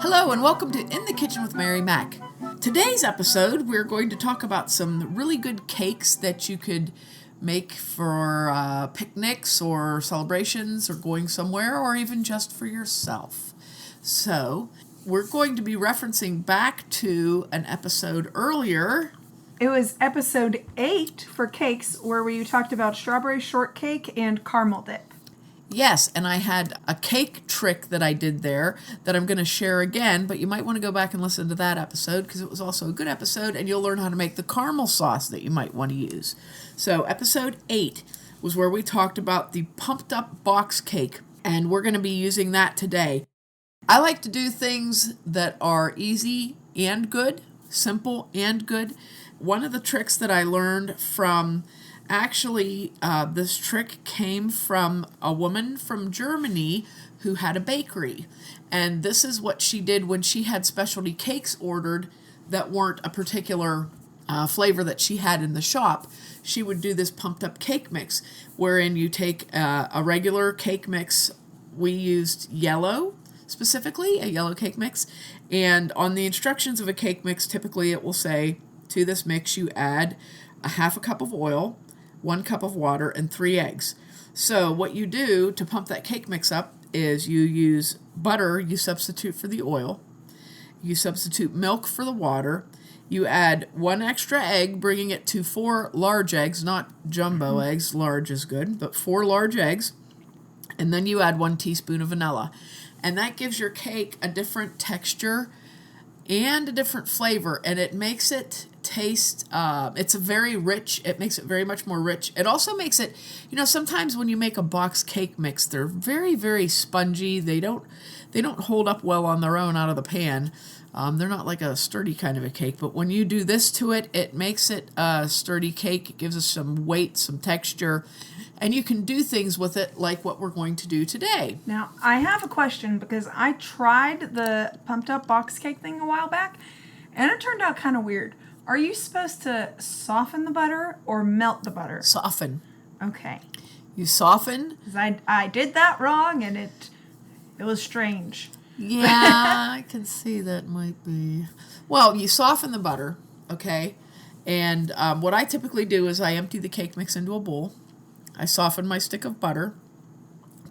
Hello and welcome to In the Kitchen with Mary Mac. Today's episode, we're going to talk about some really good cakes that you could make for picnics or celebrations or going somewhere or even just for yourself. So, we're going to be referencing back to an episode earlier. It was episode 8 for cakes where we talked about strawberry shortcake and caramel dip. Yes, and I had a cake trick that I did there that I'm going to share again, but you might want to go back and listen to that episode because it was also a good episode, and you'll learn how to make the caramel sauce that you might want to use. So episode 8 was where we talked about the pumped up box cake, and we're going to be using that today. I like to do things that are easy and good, simple and good. One of the tricks that I learned from this trick came from a woman from Germany who had a bakery. And this is what she did when she had specialty cakes ordered that weren't a particular flavor that she had in the shop. She would do this pumped up cake mix, wherein you take a regular cake mix. We used yellow, specifically, a yellow cake mix. And on the instructions of a cake mix, typically it will say, to this mix you add a half a cup of oil, 1 cup of water, and 3 eggs. So what you do to pump that cake mix up is you use butter, you substitute for the oil, you substitute milk for the water, you add 1 extra egg, bringing it to 4 large eggs, not jumbo eggs, large is good, but 4 large eggs, and then you add 1 teaspoon of vanilla. And that gives your cake a different texture and a different flavor, and it makes it taste, it's very rich. It makes it very much more rich. It also makes it, sometimes when you make a box cake mix, they're very, very spongy. They don't hold up well on their own out of the pan. They're not like a sturdy kind of a cake, but when you do this to it, it makes it a sturdy cake. It gives us some weight, some texture, and you can do things with it like what we're going to do today. Now, I have a question because I tried the pumped up box cake thing a while back, and it turned out kind of weird. Are you supposed to soften the butter or melt the butter? Soften. Okay. You soften. 'Cause I did that wrong, and it was strange. Yeah, I can see that might be. Well, you soften the butter, okay? And what I typically do is I empty the cake mix into a bowl. I soften my stick of butter,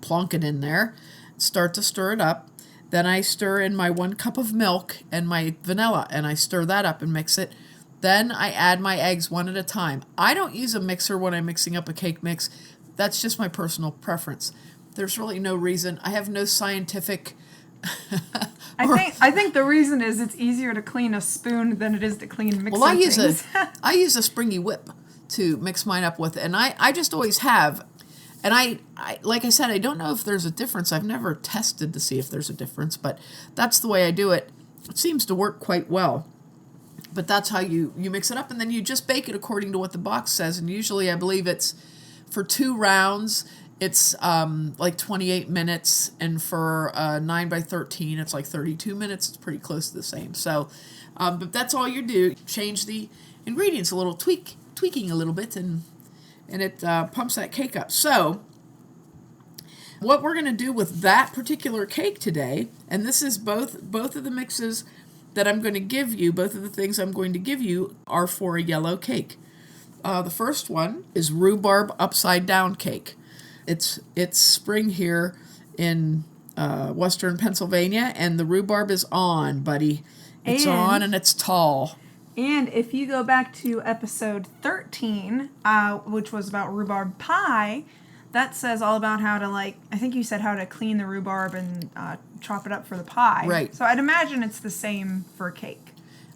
plonk it in there, start to stir it up. Then I stir in my 1 cup of milk and my vanilla, and I stir that up and mix it. Then I add my eggs one at a time. I don't use a mixer when I'm mixing up a cake mix. That's just my personal preference. There's really no reason. I have no scientific... I think the reason is it's easier to clean a spoon than it is to clean mixing things. I use a springy whip to mix mine up with, and I just always have. And I like I said, I don't know if there's a difference. I've never tested to see if there's a difference, but that's the way I do it. It seems to work quite well. But that's how you mix it up, and then you just bake it according to what the box says. And usually I believe it's for 2 rounds, it's like 28 minutes, and for 9 by 13, it's like 32 minutes. It's pretty close to the same. So, but that's all you do. Change the ingredients a little, tweaking a little bit, and it pumps that cake up. So what we're going to do with that particular cake today, and this is both of the mixes that I'm going to give you, both of the things I'm going to give you are for a yellow cake. The first one is rhubarb upside down cake. It's spring here in western Pennsylvania, and the rhubarb is on, buddy. It's on, and it's tall. And if you go back to episode 13, which was about rhubarb pie, that says all about how to, I think you said how to clean the rhubarb and chop it up for the pie. Right. So I'd imagine it's the same for cake.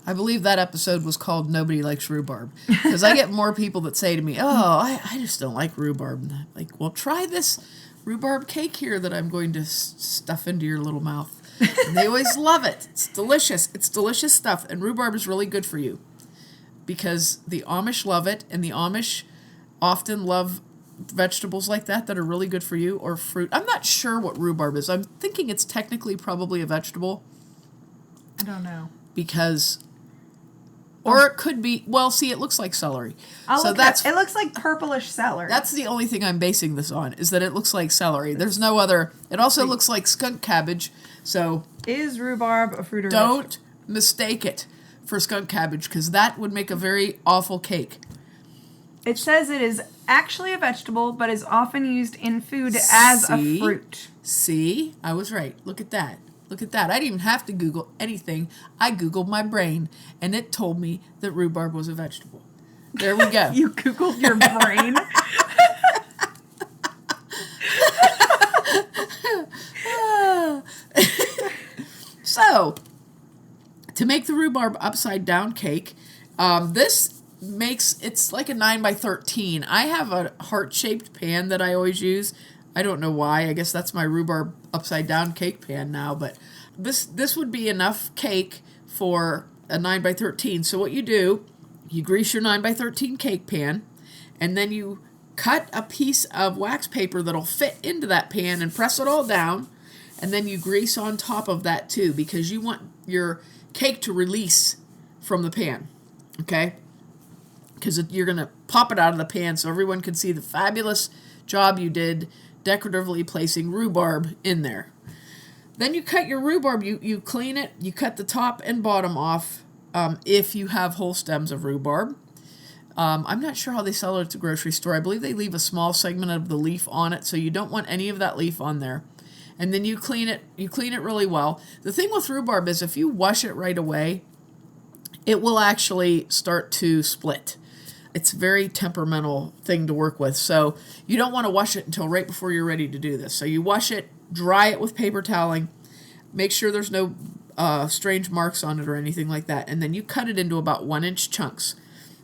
I believe that episode was called Nobody Likes Rhubarb. Because I get more people that say to me, I just don't like rhubarb. Like, well, try this rhubarb cake here that I'm going to stuff into your little mouth. And they always love it. It's delicious. It's delicious stuff. And rhubarb is really good for you. Because the Amish love it, and the Amish often love vegetables like that are really good for you, or fruit. I'm not sure what rhubarb is. I'm thinking it's technically probably a vegetable. I don't know. Because... Or it could be, well, see, it looks like celery. It looks like purplish celery. That's the only thing I'm basing this on, is that it looks like celery. There's no other. It also looks like skunk cabbage. So Is rhubarb a fruit or Don't mistake it for skunk cabbage, because that would make a very awful cake. It says it is actually a vegetable, but is often used in food as a fruit. See? I was right. Look at that. Look at that. I didn't even have to Google anything. I Googled my brain, and it told me that rhubarb was a vegetable. There we go. You Googled your brain? So, to make the rhubarb upside down cake, this makes, it's like a 9 by 13. I have a heart-shaped pan that I always use. I don't know why. I guess that's my rhubarb upside down cake pan now, but this would be enough cake for a 9 by 13. So what you do, you grease your 9 by 13 cake pan, and then you cut a piece of wax paper that'll fit into that pan and press it all down, and then you grease on top of that too, because you want your cake to release from the pan, okay? Because you're going to pop it out of the pan so everyone can see the fabulous job you did decoratively placing rhubarb in there. Then you cut your rhubarb, you clean it, you cut the top and bottom off if you have whole stems of rhubarb. I'm not sure how they sell it at the grocery store. I believe they leave a small segment of the leaf on it, so you don't want any of that leaf on there. And then you clean it really well. The thing with rhubarb is if you wash it right away, it will actually start to split. It's a very temperamental thing to work with. So you don't want to wash it until right before you're ready to do this. So you wash it, dry it with paper toweling, make sure there's no strange marks on it or anything like that. And then you cut it into about 1-inch chunks.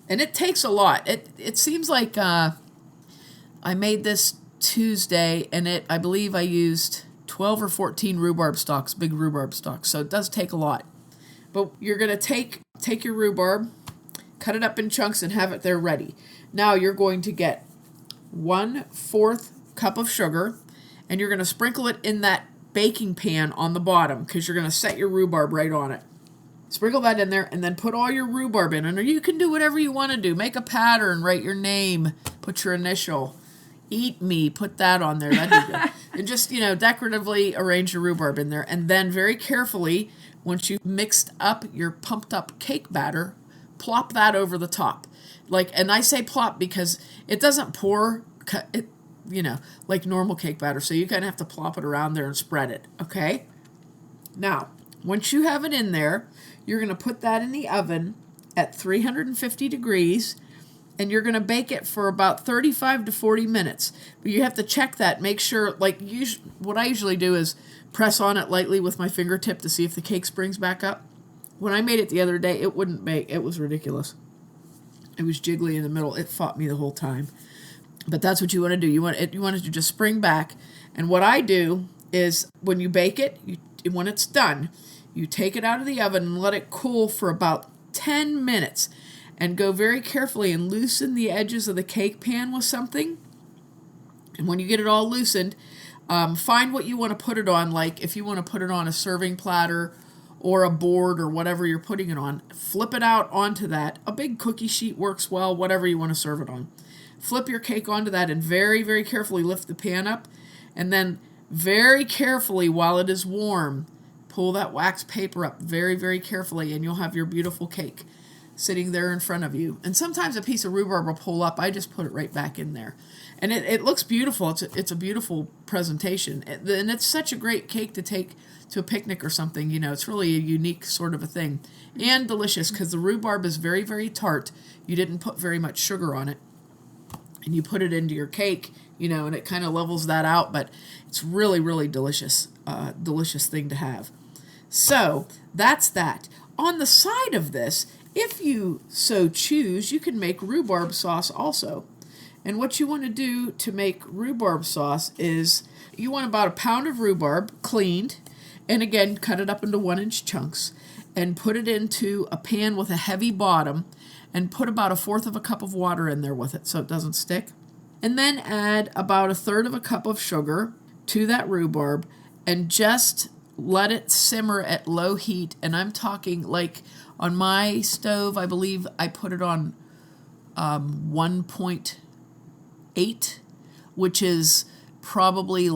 And it takes a lot. It seems like I made this Tuesday, and I believe I used 12 or 14 rhubarb stalks, big rhubarb stalks. So it does take a lot. But you're going to take your rhubarb, cut it up in chunks, and have it there ready. Now you're going to get 1/4 cup of sugar, and you're going to sprinkle it in that baking pan on the bottom, because you're going to set your rhubarb right on it. Sprinkle that in there, and then put all your rhubarb in. And you can do whatever you want to do. Make a pattern, write your name, put your initial. Eat me, put that on there. That'd be good. And just, decoratively arrange your rhubarb in there. And then very carefully, once you've mixed up your pumped up cake batter, plop that over the top. And I say plop because it doesn't pour, like normal cake batter. So you kind of have to plop it around there and spread it, okay? Now, once you have it in there, you're going to put that in the oven at 350 degrees, and you're going to bake it for about 35 to 40 minutes. But you have to check that, make sure, what I usually do is press on it lightly with my fingertip to see if the cake springs back up. When I made it the other day, it wouldn't bake. It was ridiculous. It was jiggly in the middle. It fought me the whole time. But that's what you want to do. You want it to just spring back. And what I do is when you bake it, when it's done, you take it out of the oven and let it cool for about 10 minutes. And go very carefully and loosen the edges of the cake pan with something. And when you get it all loosened, find what you want to put it on. Like if you want to put it on a serving platter or a board or whatever you're putting it on, flip it out onto that. A big cookie sheet works well, whatever you want to serve it on. Flip your cake onto that and very, very carefully lift the pan up. And then very carefully, while it is warm, pull that wax paper up very, very carefully, and you'll have your beautiful cake sitting there in front of you. And sometimes a piece of rhubarb will pull up. I just put it right back in there. And it looks beautiful. It's a beautiful presentation. And it's such a great cake to take to a picnic or something. It's really a unique sort of a thing. And delicious, because the rhubarb is very, very tart. You didn't put very much sugar on it. And you put it into your cake, and it kind of levels that out. But it's really, really delicious. Delicious thing to have. So that's that. On the side of this, if you so choose, you can make rhubarb sauce also. And what you want to do to make rhubarb sauce is you want about 1 pound of rhubarb cleaned, and again, cut it up into 1-inch chunks, and put it into a pan with a heavy bottom, and put about 1/4 cup of water in there with it so it doesn't stick. And then add about 1/3 cup of sugar to that rhubarb, and just let it simmer at low heat. And I'm talking on my stove, I believe I put it on 1.8, which is probably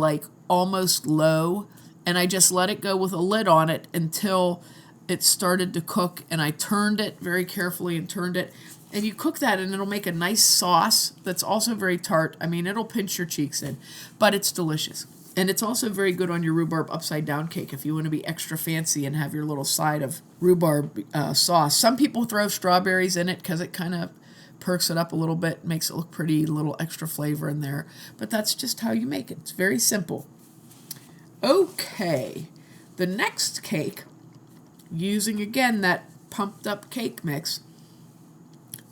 almost low. and I just let it go with a lid on it until it started to cook, and I turned it very carefully and turned it. And you cook that and it'll make a nice sauce that's also very tart. I mean, it'll pinch your cheeks in, but it's delicious. And it's also very good on your rhubarb upside down cake if you want to be extra fancy and have your little side of rhubarb sauce. Some people throw strawberries in it because it kind of perks it up a little bit, makes it look pretty, a little extra flavor in there. But that's just how you make it. It's very simple. Okay, the next cake, using again that pumped up cake mix,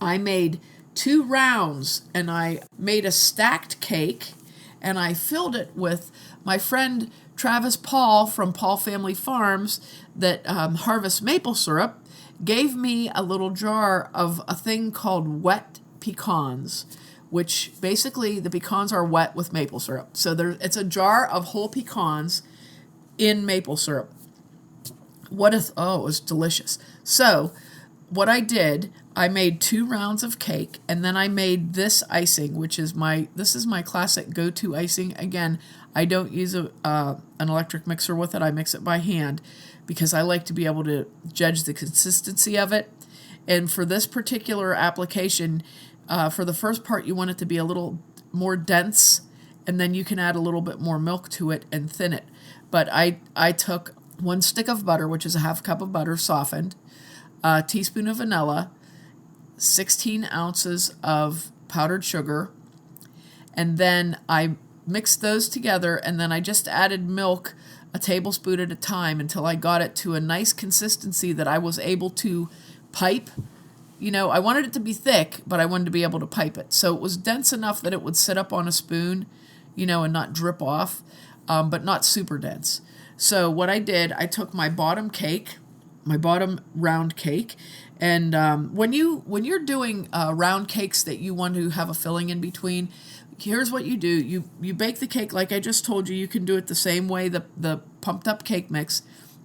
I made 2 rounds, and I made a stacked cake, and I filled it with my friend Travis Paul from Paul Family Farms that harvests maple syrup gave me a little jar of a thing called wet pecans, which basically the pecans are wet with maple syrup. So it's a jar of whole pecans in maple syrup. It was delicious. So what I did, I made 2 rounds of cake, and then I made this icing, which is my classic go-to icing. Again, I don't use an electric mixer with it. I mix it by hand because I like to be able to judge the consistency of it. And for this particular application, for the first part, you want it to be a little more dense, and then you can add a little bit more milk to it and thin it. But I took 1 stick of butter, which is a half cup of butter softened, a teaspoon of vanilla, 16 ounces of powdered sugar, and then I mixed those together, and then I just added milk a tablespoon at a time until I got it to a nice consistency that I was able to pipe. You know, I wanted it to be thick, but I wanted to be able to pipe it. So it was dense enough that it would sit up on a spoon, and not drip off, but not super dense. So what I did, I took my bottom round cake, and when you're doing round cakes that you want to have a filling in between, here's what you do. You bake the cake like I just told you. You can do it the same way, the pumped up cake mix.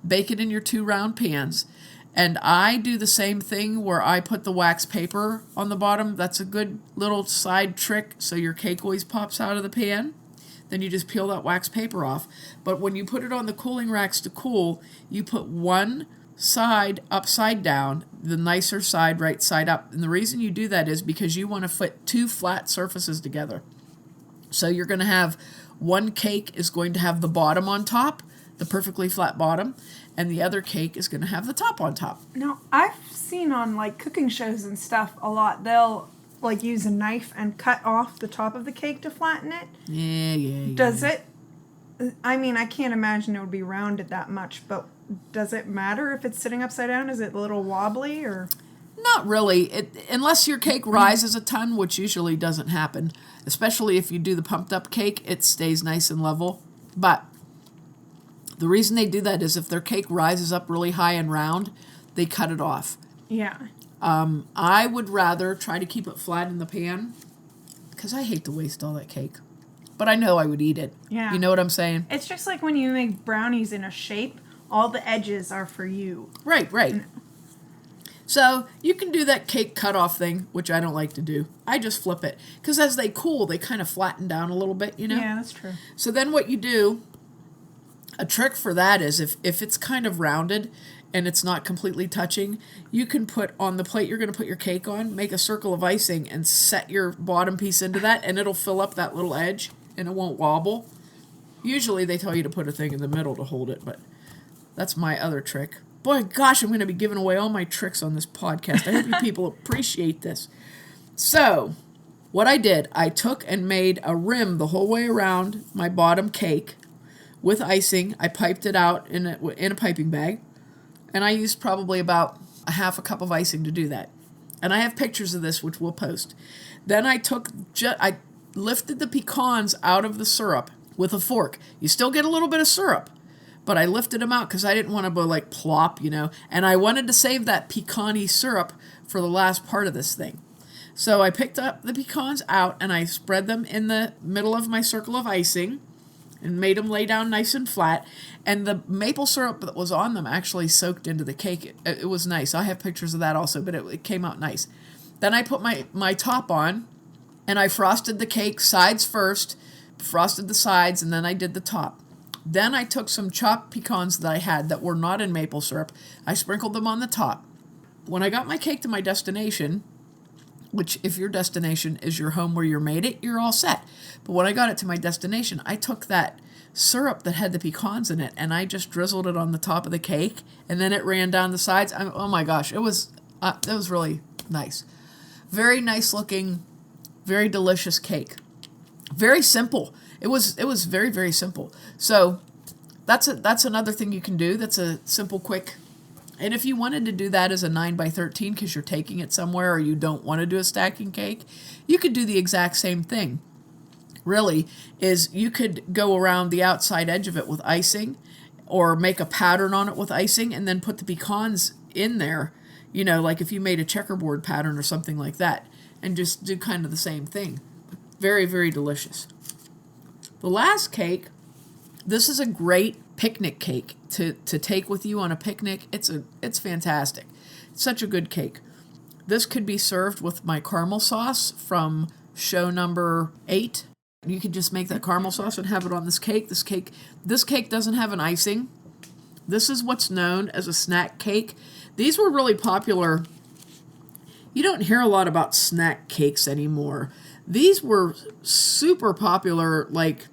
Bake it in your 2 round pans. And I do the same thing where I put the wax paper on the bottom. That's a good little side trick so your cake always pops out of the pan. Then you just peel that wax paper off. But when you put it on the cooling racks to cool, you put one side upside down, the nicer side right side up. And the reason you do that is because you want to fit 2 flat surfaces together. So you're going to have one cake is going to have the bottom on top, the perfectly flat bottom, and the other cake is going to have the top on top. Now, I've seen on like cooking shows and stuff a lot, they'll like use a knife and cut off the top of the cake to flatten it. Yeah. Does it? I mean, I can't imagine it would be rounded that much, but does it matter if it's sitting upside down? Is it a little wobbly or? Not really, unless your cake rises a ton, which usually doesn't happen. Especially if you do the pumped up cake, it stays nice and level. But the reason they do that is if their cake rises up really high and round, they cut it off. Yeah. I would rather try to keep it flat in the pan because I hate to waste all that cake. But I know I would eat it. Yeah. You know what I'm saying? It's just like when you make brownies in a shape, all the edges are for you. Right. So you can do that cake cutoff thing, which I don't like to do. I just flip it. Because as they cool, they kind of flatten down a little bit, Yeah, that's true. So then what you do, a trick for that is if it's kind of rounded and it's not completely touching, you can put on the plate you're going to put your cake on, make a circle of icing and set your bottom piece into that, and it'll fill up that little edge and it won't wobble. Usually they tell you to put a thing in the middle to hold it, but that's my other trick. Boy, gosh, I'm going to be giving away all my tricks on this podcast. I hope you people appreciate this. So, what I did, I took and made a rim the whole way around my bottom cake with icing. I piped it out in a piping bag, and I used probably about a half a cup of icing to do that. And I have pictures of this, which we'll post. Then I lifted the pecans out of the syrup with a fork. You still get a little bit of syrup, but I lifted them out because I didn't want to go like plop, and I wanted to save that pecan-y syrup for the last part of this thing. So I picked up the pecans out and I spread them in the middle of my circle of icing and made them lay down nice and flat. And the maple syrup that was on them actually soaked into the cake. It was nice. I have pictures of that also, but it came out nice. Then I put my top on and I frosted the cake sides first, frosted the sides, and then I did the top. Then I took some chopped pecans that I had that were not in maple syrup. I sprinkled them on the top. When I got my cake to my destination, which if your destination is your home where you made it, you're all set. But when I got it to my destination, I took that syrup that had the pecans in it and I just drizzled it on the top of the cake, and then it ran down the sides. Oh my gosh, it was really nice. Very nice looking, very delicious cake. Very simple. It was very, very simple. So that's another thing you can do. That's a simple, quick. And if you wanted to do that as a 9x13 because you're taking it somewhere or you don't want to do a stacking cake, you could do the exact same thing. Really, is you could go around the outside edge of it with icing or make a pattern on it with icing and then put the pecans in there, like if you made a checkerboard pattern or something like that, and just do kind of the same thing. Very, very delicious. The last cake, this is a great picnic cake to take with you on a picnic. It's fantastic. It's such a good cake. This could be served with my caramel sauce from show number 8. You could just make that caramel sauce and have it on this cake. This cake doesn't have an icing. This is what's known as a snack cake. These were really popular. You don't hear a lot about snack cakes anymore. These were super popular, like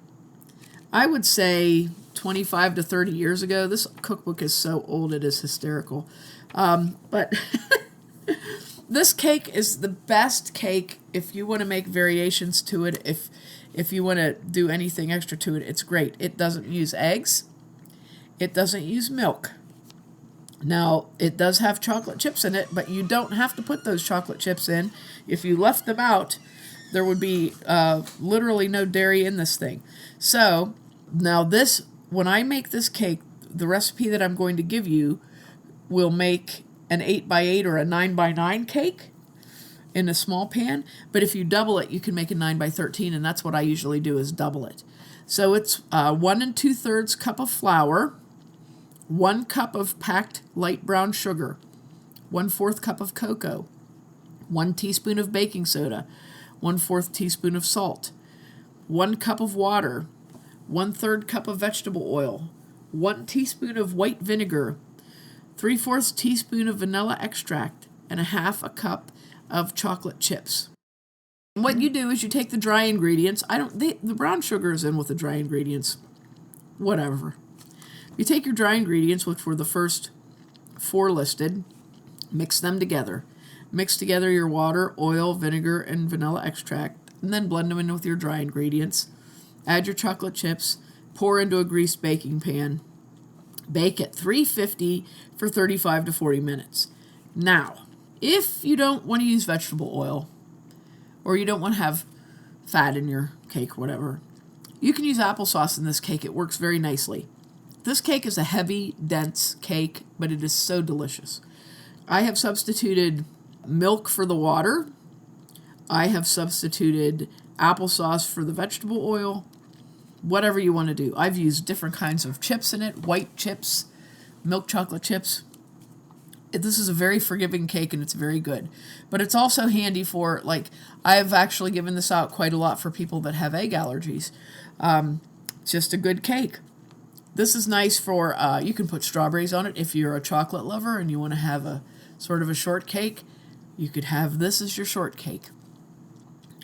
I would say 25 to 30 years ago. This cookbook is so old, it is hysterical. But this cake is the best cake if you want to make variations to it. If you want to do anything extra to it, it's great. It doesn't use eggs. It doesn't use milk. Now, it does have chocolate chips in it, but you don't have to put those chocolate chips in. If you left them out, there would be literally no dairy in this thing. So, now when I make this cake, the recipe that I'm going to give you will make an 8x8 or a 9x9 cake in a small pan. But if you double it, you can make a 9x13, and that's what I usually do is double it. So it's 1 2/3 cup of flour, 1 cup of packed light brown sugar, 1/4 cup of cocoa, 1 teaspoon of baking soda, 1/4 teaspoon of salt, 1 cup of water, 1/3 cup of vegetable oil, 1 teaspoon of white vinegar, 3/4 teaspoon of vanilla extract, and 1/2 cup of chocolate chips. And what you do is you take the dry ingredients. The brown sugar is in with the dry ingredients. Whatever. You take your dry ingredients, which were the first 4 listed, mix them together. Mix together your water, oil, vinegar, and vanilla extract, and then blend them in with your dry ingredients. Add your chocolate chips, pour into a greased baking pan. Bake at 350 for 35 to 40 minutes. Now, if you don't want to use vegetable oil, or you don't want to have fat in your cake, whatever, you can use applesauce in this cake. It works very nicely. This cake is a heavy, dense cake, but it is so delicious. I have substituted milk for the water. I have substituted applesauce for the vegetable oil. Whatever you want to do. I've used different kinds of chips in it, white chips, milk chocolate chips. This is a very forgiving cake, and it's very good. But it's also handy for, I've actually given this out quite a lot for people that have egg allergies. It's just a good cake. This is nice for, you can put strawberries on it if you're a chocolate lover and you want to have a sort of a shortcake. You could have this as your shortcake.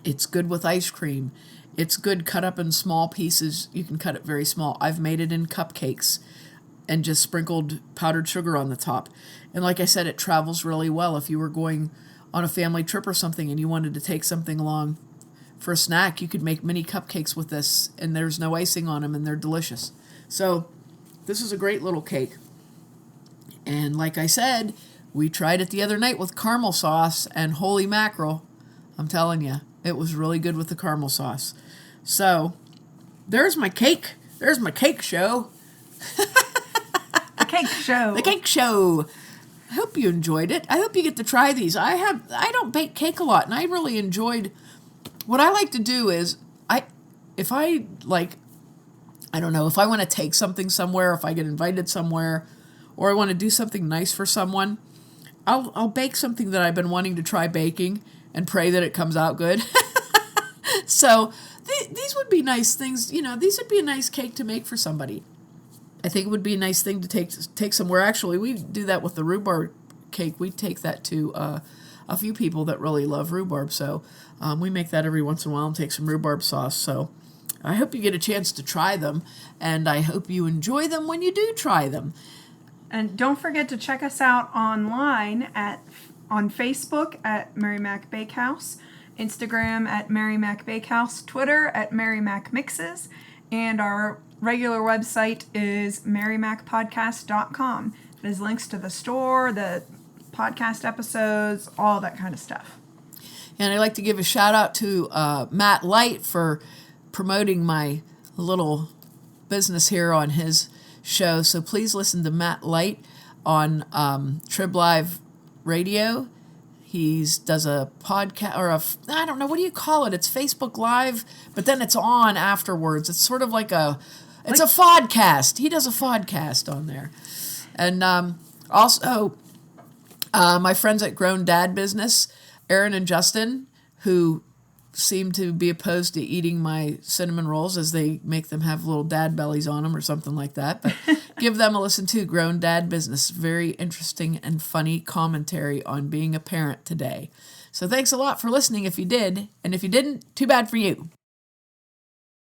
It's good with ice cream. It's good cut up in small pieces. You can cut it very small. I've made it in cupcakes and just sprinkled powdered sugar on the top. And like I said, it travels really well. If you were going on a family trip or something and you wanted to take something along for a snack, you could make mini cupcakes with this, and there's no icing on them, and they're delicious. So this is a great little cake. And like I said, we tried it the other night with caramel sauce, and holy mackerel, I'm telling you, it was really good with the caramel sauce. So there's my cake. There's my cake show. The cake show. The cake show. I hope you enjoyed it. I hope you get to try these. I don't bake cake a lot, and I really enjoyed. What I like to do is if I want to take something somewhere, if I get invited somewhere, or I want to do something nice for someone, I'll bake something that I've been wanting to try baking and pray that it comes out good. So these would be nice things. These would be a nice cake to make for somebody. I think it would be a nice thing to take somewhere. Actually, we do that with the rhubarb cake. We take that to a few people that really love rhubarb. So we make that every once in a while and take some rhubarb sauce. So I hope you get a chance to try them, and I hope you enjoy them when you do try them. And don't forget to check us out online on Facebook at Mary Mac Bakehouse, Instagram at Mary Mac Bakehouse, Twitter at Mary Mac Mixes, and our regular website is marymacpodcast.com. There's links to the store, the podcast episodes, all that kind of stuff. And I'd like to give a shout out to Matt Light for promoting my little business here on his show. So please listen to Matt Light on TribLive Radio. He does a podcast, or I don't know, what do you call it? It's Facebook Live, but then it's on afterwards. It's sort of like it's a podcast. He does a podcast on there. And also, my friends at Grown Dad Business, Aaron and Justin, who seem to be opposed to eating my cinnamon rolls as they make them have little dad bellies on them or something like that. But give them a listen to Grown Dad Business. Very interesting and funny commentary on being a parent today. So thanks a lot for listening if you did. And if you didn't, too bad for you.